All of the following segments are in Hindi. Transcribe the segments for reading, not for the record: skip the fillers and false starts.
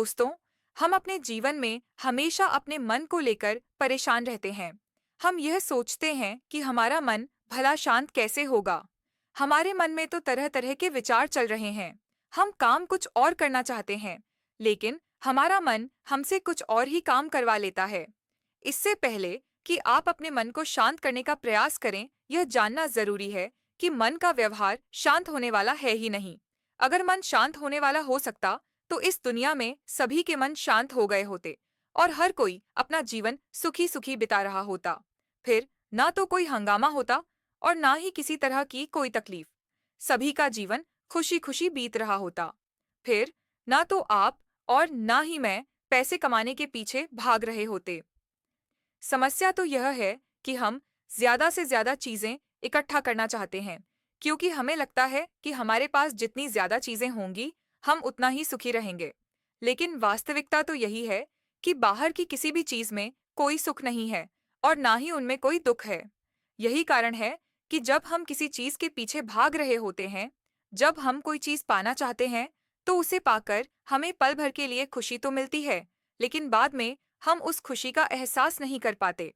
दोस्तों, हम अपने जीवन में हमेशा अपने मन को लेकर परेशान रहते हैं। हम यह सोचते हैं कि हमारा मन भला शांत कैसे होगा। हमारे मन में तो तरह-तरह के विचार चल रहे हैं। हम काम कुछ और करना चाहते हैं, लेकिन हमारा मन हमसे कुछ और ही काम करवा लेता है। इससे पहले कि आप अपने मन को शांत करने का प्रयास करें, यह जानना जरूरी है कि मन का व्यवहार शांत होने वाला है ही नहीं। अगर मन शांत होने वाला हो सकता, तो इस दुनिया में सभी के मन शांत हो गए होते और हर कोई अपना जीवन सुखी सुखी बिता रहा होता। फिर ना तो कोई हंगामा होता और ना ही किसी तरह की कोई तकलीफ। सभी का जीवन खुशी खुशी बीत रहा होता। फिर ना तो आप और ना ही मैं पैसे कमाने के पीछे भाग रहे होते। समस्या तो यह है कि हम ज्यादा से ज्यादा चीजें इकट्ठा करना चाहते हैं, क्योंकि हमें लगता है कि हमारे पास जितनी ज्यादा चीजें होंगी, हम उतना ही सुखी रहेंगे। लेकिन वास्तविकता तो यही है कि बाहर की किसी भी चीज में कोई सुख नहीं है और ना ही उनमें कोई दुख है। यही कारण है कि जब हम किसी चीज के पीछे भाग रहे होते हैं, जब हम कोई चीज पाना चाहते हैं, तो उसे पाकर हमें पल भर के लिए खुशी तो मिलती है, लेकिन बाद में हम उस खुशी का एहसास नहीं कर पाते।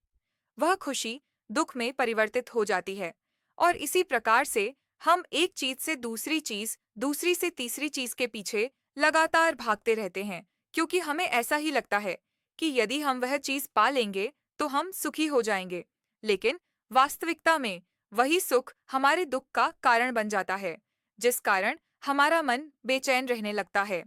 वह खुशी दुख में परिवर्तित हो जाती है और इसी प्रकार से हम एक चीज से दूसरी चीज, दूसरी से तीसरी चीज के पीछे लगातार भागते रहते हैं, क्योंकि हमें ऐसा ही लगता है कि यदि हम वह चीज पा लेंगे तो हम सुखी हो जाएंगे। लेकिन वास्तविकता में वही सुख हमारे दुख का कारण बन जाता है, जिस कारण हमारा मन बेचैन रहने लगता है।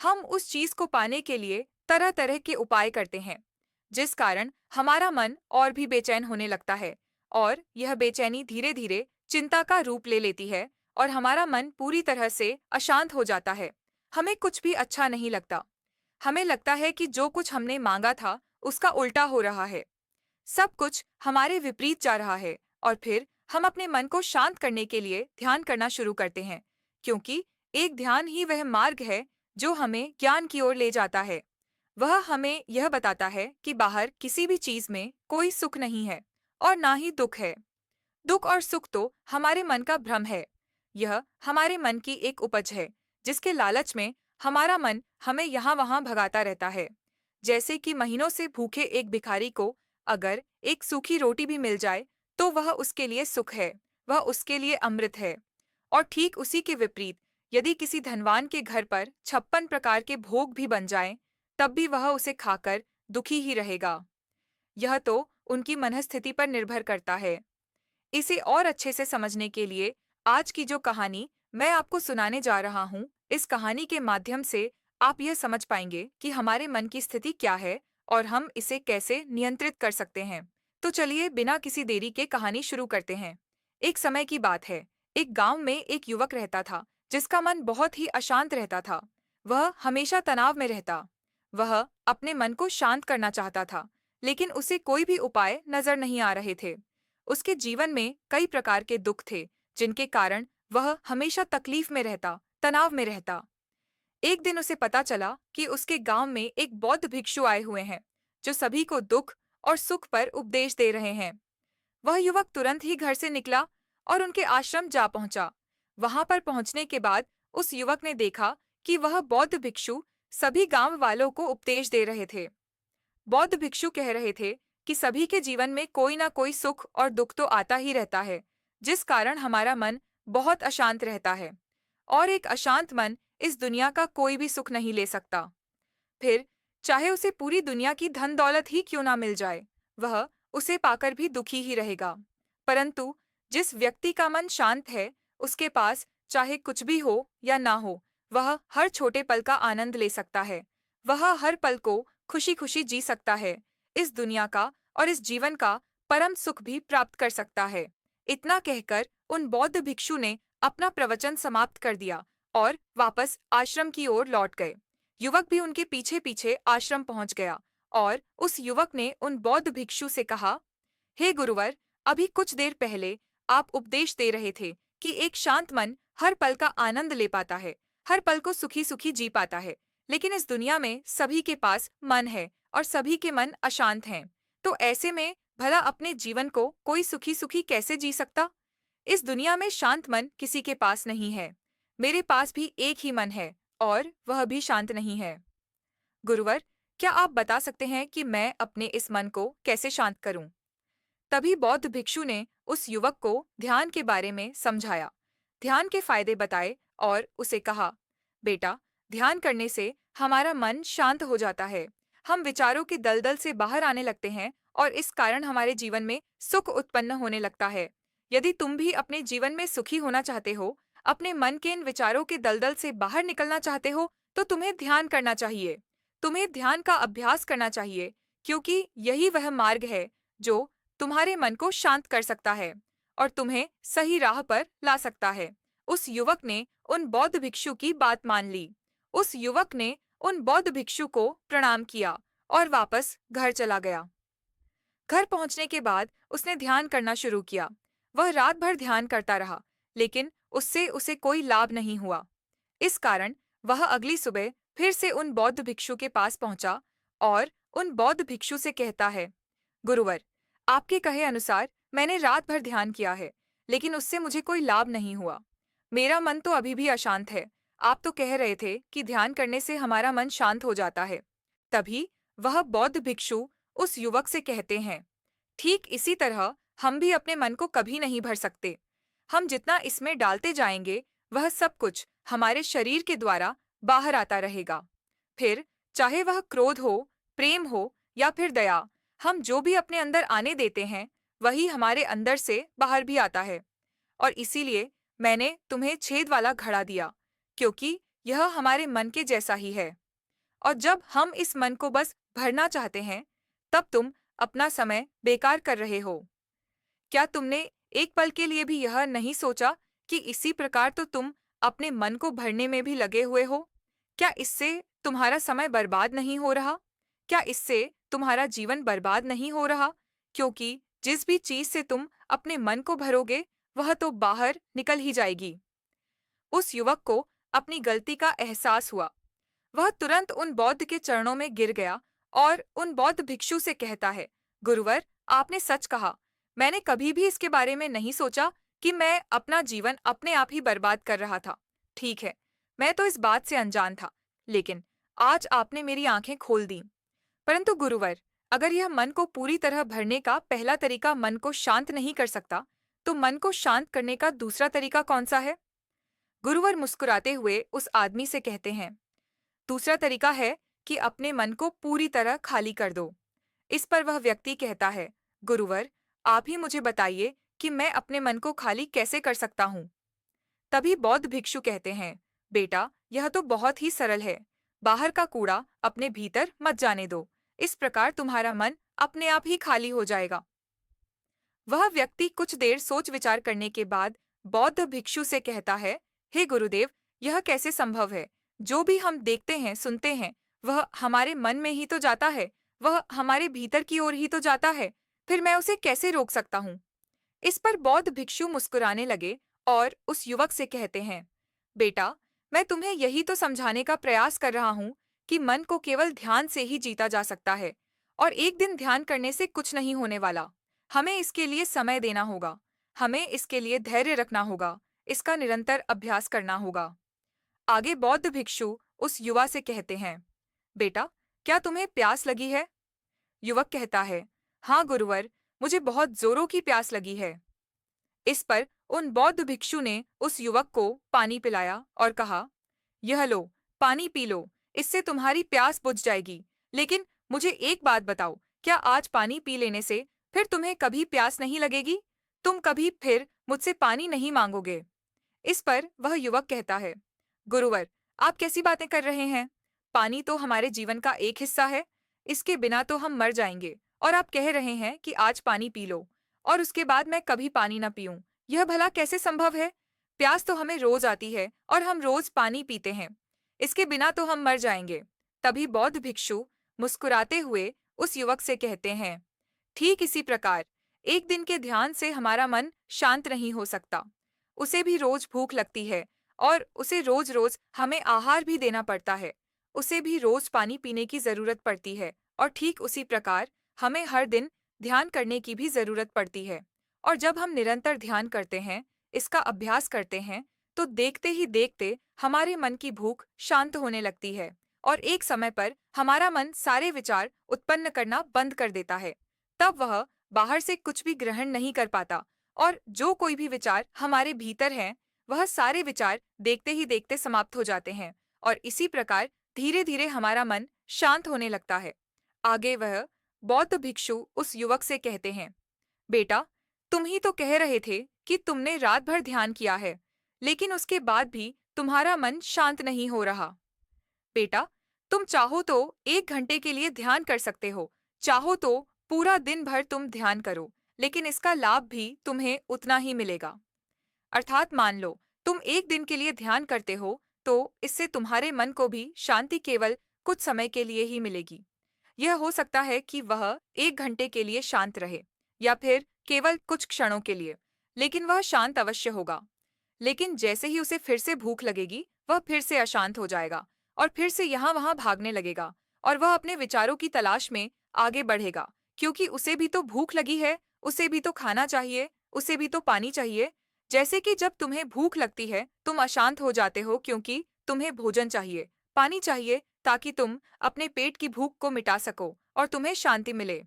हम उस चीज को पाने के लिए तरह तरह के उपाय करते हैं, जिस कारण हमारा मन और भी बेचैन होने लगता है और यह बेचैनी धीरे धीरे चिंता का रूप ले लेती है और हमारा मन पूरी तरह से अशांत हो जाता है। हमें कुछ भी अच्छा नहीं लगता। हमें लगता है कि जो कुछ हमने मांगा था उसका उल्टा हो रहा है। सब कुछ हमारे विपरीत जा रहा है और फिर हम अपने मन को शांत करने के लिए ध्यान करना शुरू करते हैं, क्योंकि एक ध्यान ही वह मार्ग है जो हमें ज्ञान की ओर ले जाता है। वह हमें यह बताता है कि बाहर किसी भी चीज में कोई सुख नहीं है और ना ही दुख है। दुख और सुख तो हमारे मन का भ्रम है। यह हमारे मन की एक उपज है, जिसके लालच में हमारा मन हमें यहाँ वहाँ भगाता रहता है। जैसे कि महीनों से भूखे एक भिखारी को अगर एक सूखी रोटी भी मिल जाए, तो वह उसके लिए सुख है, वह उसके लिए अमृत है। और ठीक उसी के विपरीत, यदि किसी धनवान के घर पर 56 प्रकार के भोग भी बन जाएं, तब भी वह उसे खाकर दुखी ही रहेगा। यह तो उनकी मनस्थिति पर निर्भर करता है। इसे और अच्छे से समझने के लिए आज की जो कहानी मैं आपको सुनाने जा रहा हूँ, इस कहानी के माध्यम से आप यह समझ पाएंगे कि हमारे मन की स्थिति क्या है और हम इसे कैसे नियंत्रित कर सकते हैं। तो चलिए बिना किसी देरी के कहानी शुरू करते हैं। एक समय की बात है। एक गांव में एक युवक रहता था, जिसका मन बहुत ही अशांत रहता था। वह हमेशा तनाव में रहता। वह अपने मन को शांत करना चाहता था, लेकिन उसे कोई भी उपाय नजर नहीं आ रहे थे। उसके जीवन में कई प्रकार के दुख थे, जिनके कारण वह हमेशा तकलीफ में रहता, तनाव में रहता। एक दिन उसे पता चला कि उसके गांव में एक बौद्ध भिक्षु आए हुए हैं, जो सभी को दुख और सुख पर उपदेश दे रहे हैं। वह युवक तुरंत ही घर से निकला और उनके आश्रम जा पहुंचा। वहां पर पहुंचने के बाद उस युवक ने देखा कि वह बौद्ध भिक्षु सभी गांव वालों को उपदेश दे रहे थे। बौद्ध भिक्षु कह रहे थे कि सभी के जीवन में कोई ना कोई सुख और दुख तो आता ही रहता है, जिस कारण हमारा मन बहुत अशांत रहता है और एक अशांत मन इस दुनिया का कोई भी सुख नहीं ले सकता। फिर चाहे उसे पूरी दुनिया की धन दौलत ही क्यों ना मिल जाए, वह उसे पाकर भी दुखी ही रहेगा। परंतु जिस व्यक्ति का मन शांत है, उसके पास चाहे कुछ भी हो या ना हो, वह हर छोटे पल का आनंद ले सकता है। वह हर पल को खुशी खुशी जी सकता है, इस दुनिया का और इस जीवन का परम सुख भी प्राप्त कर सकता है। इतना कहकर उन बौद्ध भिक्षु ने अपना प्रवचन समाप्त कर दिया और वापस आश्रम की ओर लौट गए। युवक भी उनके पीछे पीछे आश्रम पहुंच गया और उस युवक ने उन बौद्ध भिक्षु से कहा, हे गुरुवर, अभी कुछ देर पहले आप उपदेश दे रहे थे कि एक शांत मन हर पल का आनंद ले पाता है, हर पल को सुखी सुखी जी पाता है। लेकिन इस दुनिया में सभी के पास मन है और सभी के मन अशांत हैं। तो ऐसे में भला अपने जीवन को कोई सुखी सुखी कैसे जी सकता? इस दुनिया में शांत मन किसी के पास नहीं है। मेरे पास भी एक ही मन है और वह भी शांत नहीं है। गुरुवर, क्या आप बता सकते हैं कि मैं अपने इस मन को कैसे शांत करूं? तभी बौद्ध भिक्षु ने उस युवक को ध्यान के बारे में समझाया, ध्यान के फायदे बताए और उसे कहा, बेटा, ध्यान करने से हमारा मन शांत हो जाता है। हम विचारों के दलदल से बाहर आने लगते हैं और इस कारण हमारे जीवन में सुख उत्पन्न होने लगता है। यदि तुम भी अपने जीवन में सुखी होना चाहते हो, अपने मन के इन विचारों के दलदल से बाहर निकलना चाहते हो, तो तुम्हें ध्यान करना चाहिए। तुम्हें ध्यान का अभ्यास करना चाहिए, क्योंकि यही वह मार्ग है जो तुम्हारे मन को शांत कर सकता है और तुम्हें सही राह पर ला सकता है। उस युवक ने उन बौद्ध भिक्षु की बात मान ली। उस युवक ने उन बौद्ध भिक्षु को प्रणाम किया और वापस घर चला गया। घर पहुंचने के बाद उसने ध्यान करना शुरू किया। वह रात भर ध्यान करता रहा, लेकिन उससे उसे कोई लाभ नहीं हुआ। इस कारण वह अगली सुबह फिर से उन बौद्ध भिक्षु के पास पहुंचा और उन बौद्ध भिक्षु से कहता है, गुरुवर, आपके कहे अनुसार मैंने रात भर ध्यान किया है, लेकिन उससे मुझे कोई लाभ नहीं हुआ। मेरा मन तो अभी भी अशांत है। आप तो कह रहे थे कि ध्यान करने से हमारा मन शांत हो जाता है। तभी वह बौद्ध भिक्षु उस युवक से कहते हैं, ठीक इसी तरह हम भी अपने मन को कभी नहीं भर सकते। हम जितना इसमें डालते जाएंगे, वह सब कुछ हमारे शरीर के द्वारा बाहर आता रहेगा। फिर चाहे वह क्रोध हो, प्रेम हो या फिर दया, हम जो भी अपने अंदर आने देते हैं, वही हमारे अंदर से बाहर भी आता है। और इसीलिए मैंने तुम्हें छेद वाला घड़ा दिया, क्योंकि यह हमारे मन के जैसा ही है। और जब हम इस मन को बस भरना चाहते हैं, तब तुम अपना समय बेकार कर रहे हो। क्या तुमने एक पल के लिए भी यह नहीं सोचा कि इसी प्रकार तो तुम अपने मन को भरने में भी लगे हुए हो? क्या इससे तुम्हारा समय बर्बाद नहीं हो रहा? क्या इससे तुम्हारा जीवन बर्बाद नहीं हो रहा? क्योंकि जिस भी चीज से तुम अपने मन को भरोगे, वह तो बाहर निकल ही जाएगी। उस युवक को अपनी गलती का एहसास हुआ। वह तुरंत उन बौद्ध के चरणों में गिर गया और उन बौद्ध भिक्षु से कहता है, गुरुवर, आपने सच कहा। मैंने कभी भी इसके बारे में नहीं सोचा कि मैं अपना जीवन अपने आप ही बर्बाद कर रहा था। ठीक है, मैं तो इस बात से अनजान था, लेकिन आज आपने मेरी आंखें खोल दी। परंतु गुरुवर, अगर यह मन को पूरी तरह भरने का पहला तरीका मन को शांत नहीं कर सकता, तो मन को शांत करने का दूसरा तरीका कौन सा है? गुरुवर मुस्कुराते हुए उस आदमी से कहते हैं, दूसरा तरीका है कि अपने मन को पूरी तरह खाली कर दो। इस पर वह व्यक्ति कहता है, गुरुवर, आप ही मुझे बताइए कि मैं अपने मन को खाली कैसे कर सकता हूँ। तभी बौद्ध भिक्षु कहते हैं, बेटा, यह तो बहुत ही सरल है। बाहर का कूड़ा अपने भीतर मत जाने दो। इस प्रकार तुम्हारा मन अपने आप ही खाली हो जाएगा। वह व्यक्ति कुछ देर सोच विचार करने के बाद बौद्ध भिक्षु से कहता है, हे गुरुदेव, यह कैसे संभव है? जो भी हम देखते हैं, सुनते हैं, वह हमारे मन में ही तो जाता है, वह हमारे भीतर की ओर ही तो जाता है। फिर मैं उसे कैसे रोक सकता हूँ? इस पर बौद्ध भिक्षु मुस्कुराने लगे और उस युवक से कहते हैं, बेटा, मैं तुम्हें यही तो समझाने का प्रयास कर रहा हूँ कि मन को केवल ध्यान से ही जीता जा सकता है और एक दिन ध्यान करने से कुछ नहीं होने वाला। हमें इसके लिए समय देना होगा, हमें इसके लिए धैर्य रखना होगा, इसका निरंतर अभ्यास करना होगा। आगे बौद्ध भिक्षु उस युवा से कहते हैं, बेटा, क्या तुम्हें प्यास लगी है? युवक कहता है, हाँ गुरुवर, मुझे बहुत जोरों की प्यास लगी है। इस पर उन बौद्ध भिक्षु ने उस युवक को पानी पिलाया और कहा, यह लो, पानी पी लो, इससे तुम्हारी प्यास बुझ जाएगी। लेकिन मुझे एक बात बताओ, क्या आज पानी पी लेने से फिर तुम्हें कभी प्यास नहीं लगेगी? तुम कभी फिर मुझसे पानी नहीं मांगोगे? इस पर वह युवक कहता है, गुरुवर, आप कैसी बातें कर रहे हैं? पानी तो हमारे जीवन का एक हिस्सा है। इसके बिना तो हम मर जाएंगे। और आप कह रहे हैं कि आज पानी पी लो और उसके बाद मैं कभी पानी न पीऊं। यह भला कैसे संभव है? प्यास तो हमें रोज आती है और हम रोज पानी पीते हैं। इसके बिना तो हम मर जाएंगे। तभी बौद्ध भिक्षु मुस्कुराते हुए उस युवक से कहते हैं, ठीक इसी प्रकार एक दिन के ध्यान से हमारा मन शांत नहीं हो सकता। उसे भी रोज भूख लगती है और उसे रोज रोज हमें आहार भी देना पड़ता है। उसे भी रोज पानी पीने की जरूरत पड़ती है और ठीक उसी प्रकार हमें हर दिन ध्यान करने की भी जरूरत पड़ती है। और जब हम निरंतर ध्यान करते हैं, इसका अभ्यास करते हैं, तो देखते ही देखते हमारे मन की भूख शांत होने लगती है और एक समय पर हमारा मन सारे विचार उत्पन्न करना बंद कर देता है। तब वह बाहर से कुछ भी ग्रहण नहीं कर पाता और जो कोई भी विचार हमारे भीतर हैं, वह सारे विचार देखते ही देखते समाप्त हो जाते हैं और इसी प्रकार धीरे धीरे हमारा मन शांत होने लगता है। आगे वह बौद्ध भिक्षु उस युवक से कहते हैं, बेटा, तुम ही तो कह रहे थे कि तुमने रात भर ध्यान किया है, लेकिन उसके बाद भी तुम्हारा मन शांत नहीं हो रहा। बेटा, तुम चाहो तो 1 घंटे के लिए ध्यान कर सकते हो, चाहो तो पूरा दिन भर तुम ध्यान करो, लेकिन इसका लाभ भी तुम्हें उतना ही मिलेगा। अर्थात मान लो, तुम एक दिन के लिए ध्यान करते हो, तो इससे तुम्हारे मन को भी शांति केवल कुछ समय के लिए ही मिलेगी। यह हो सकता है कि वह 1 घंटे के लिए शांत रहे या फिर केवल कुछ क्षणों के लिए, लेकिन वह शांत अवश्य होगा। लेकिन जैसे ही उसे फिर से भूख लगेगी, वह फिर से अशांत हो जाएगा और फिर से यहाँ वहाँ भागने लगेगा और वह अपने विचारों की तलाश में आगे बढ़ेगा, क्योंकि उसे भी तो भूख लगी है, उसे भी तो खाना चाहिए, उसे भी तो पानी चाहिए। जैसे कि जब तुम्हें भूख लगती है, तुम अशांत हो जाते हो क्योंकि तुम्हें भोजन चाहिए, पानी चाहिए, ताकि तुम अपने पेट की भूख को मिटा सको और तुम्हें शांति मिले।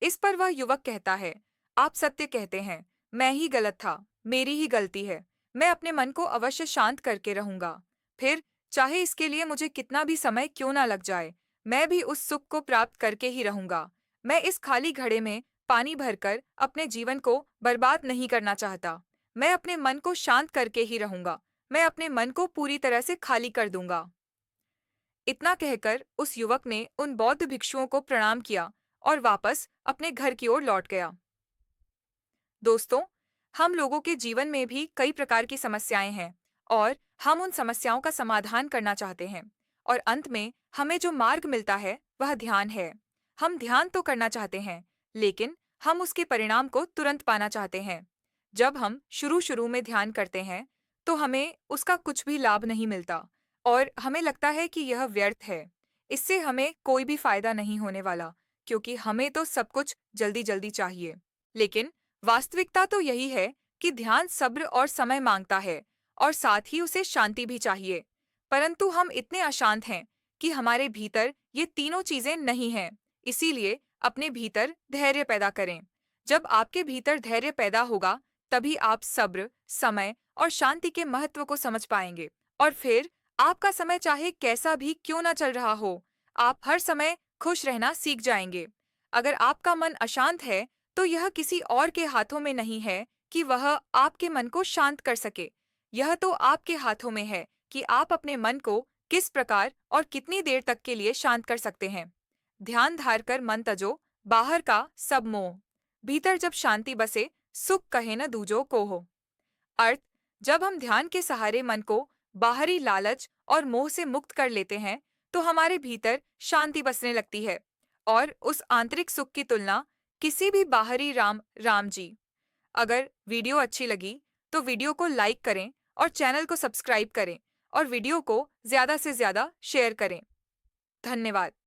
इस पर वह युवक कहता है, आप सत्य कहते हैं, मैं ही गलत था, मेरी ही गलती है। मैं अपने मन को अवश्य शांत करके रहूंगा। फिर चाहे इसके लिए मुझे कितना भी समय क्यों ना लग जाए, मैं भी उस सुख को प्राप्त करके ही रहूंगा। मैं इस खाली घड़े में पानी भरकर अपने जीवन को बर्बाद नहीं करना चाहता। मैं अपने मन को शांत करके ही रहूंगा। मैं अपने मन को पूरी तरह से खाली कर दूंगा। इतना कहकर उस युवक ने उन बौद्ध भिक्षुओं को प्रणाम किया और वापस अपने घर की ओर लौट गया। दोस्तों, हम लोगों के जीवन में भी कई प्रकार की समस्याएं हैं और हम उन समस्याओं का समाधान करना चाहते हैं और अंत में हमें जो मार्ग मिलता है वह ध्यान है। हम ध्यान तो करना चाहते हैं, लेकिन हम उसके परिणाम को तुरंत पाना चाहते हैं। जब हम शुरू शुरू में ध्यान करते हैं तो हमें उसका कुछ भी लाभ नहीं मिलता और हमें लगता है कि यह व्यर्थ है। इससे हमें कोई भी फायदा नहीं होने वाला, क्योंकि हमें तो सब कुछ जल्दी जल्दी चाहिए। लेकिन वास्तविकता तो यही है कि ध्यान सब्र और समय मांगता है और साथ ही उसे शांति भी चाहिए। परंतु हम इतने अशांत हैं कि हमारे भीतर ये तीनों चीजें नहीं हैं। इसीलिए अपने भीतर धैर्य पैदा करें। जब आपके भीतर धैर्य पैदा होगा, तभी आप सब्र, समय और शांति के महत्व को समझ पाएंगे और फिर आपका समय चाहे कैसा भी क्यों ना चल रहा हो, आप हर समय खुश रहना सीख जाएंगे। अगर आपका मन अशांत है, तो यह किसी और के हाथों में नहीं है कि वह आपके मन को शांत कर सके। यह तो आपके हाथों में है कि आप अपने मन को किस प्रकार और कितनी देर तक के लिए शांत कर सकते हैं। ध्यान धार कर मन तजो, बाहर का सब मोह। भीतर जब शांति बसे, सुख कहे न दूजो को हो। अर्थ, जब हम ध्यान के सहारे मन को बाहरी लालच और मोह से मुक्त कर लेते हैं, तो हमारे भीतर शांति बसने लगती है और उस आंतरिक सुख की तुलना किसी भी बाहरी राम जी। अगर वीडियो अच्छी लगी तो वीडियो को लाइक करें और चैनल को सब्सक्राइब करें और वीडियो को ज्यादा से ज्यादा शेयर करें। धन्यवाद।